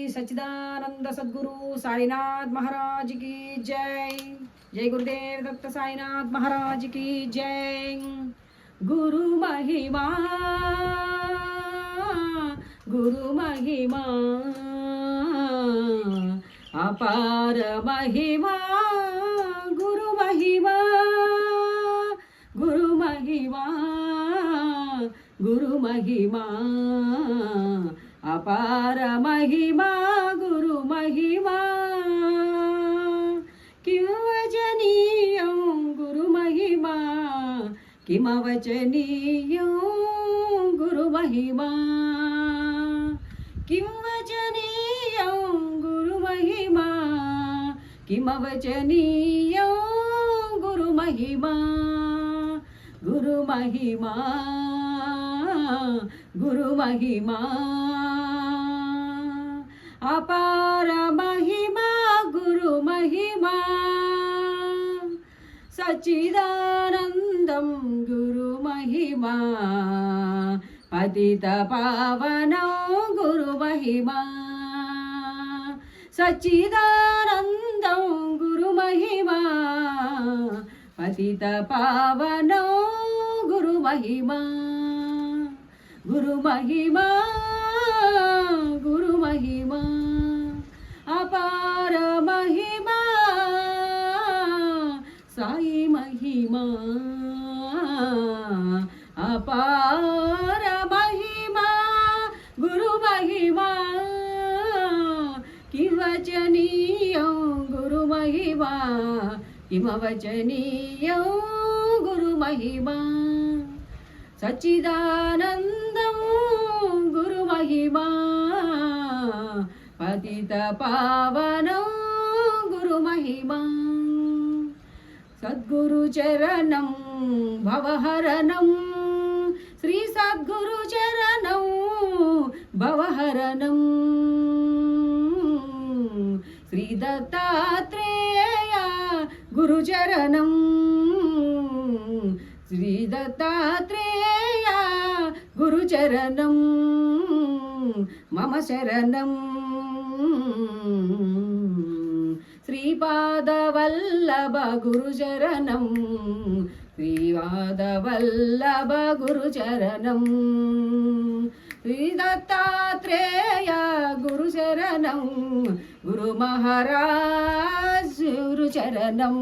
सच्चिदानंद सद्गुरु साईनाथ महाराज की जय। जय गुरुदेव दत्त साईनाथ महाराज की जय। गुरु महिमा अपार महिमा गुरु महिमा अपार महिमा गुरु महिमा किंवचनीयं गुरु महिमा किमवचनीयं गुरु महिमा किंवचनीयं गुरु महिमा किमवचनीयं गुरु महिमा गुरु महिमा गुरु महिमा अपार महिमा गुरु महिमा सच्चिदानंदं गुरु महिमा पतित पावनं गुरु महिमा सच्चिदानंदं गुरु महिमा पतित पावनं गुरु महिमा गुरु महिमा गुरु महिमा अपार महिमा साई महिमा अपार महिमा गुरु महिमा किंवचनीयं गुरु महिमा किमवचनीयं गुरु महिमा सच्चिदानंदं गुरु महिमा पतित पावनं गुरु महिमा सद्गुरु चरणं भवहरणं श्री सद्गुरु चरणं भवहरणं श्री दत्तात्रेय गुरु चरणं श्री दत्तात्रेय गुरु चरणं मम शरणं श्रीपादवल्लभ गुरु चरणं श्रीपादवल्लभ गुरु चरणं श्री दत्तात्रेय गुरु चरणं गुरु महाराज गुरु चरणं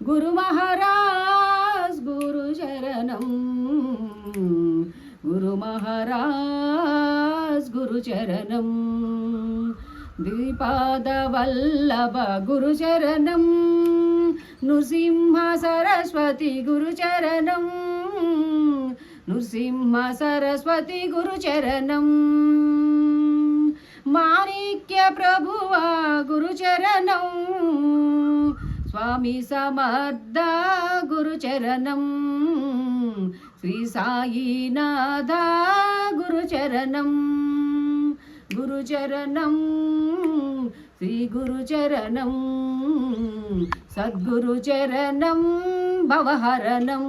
गुरु महाराज गुरु चरणं गुरु महाराज गुरु चरणं द्विपादवल्लभ गुरु चरणं नृसिंह सरस्वती गुरु चरणं नृसिंह सरस्वती गुरु चरणं माणिक्य प्रभुवा गुरु चरणं स्वामी समर्थ गुरु चरणं श्री साईनाथ गुरु चरणं गुरु चरणं श्री गुरु चरणं सद्गुरु चरणं भवहरणं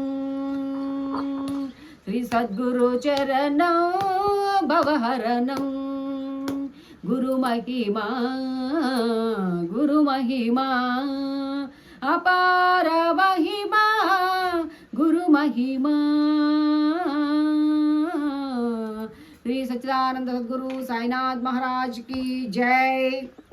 श्री सद्गुरु चरणं भवहरणं गुरु महिमा अपार महिमा गुरु महिमा। श्री सच्चिदानंद सद्गुरु साईनाथ महाराज की जय।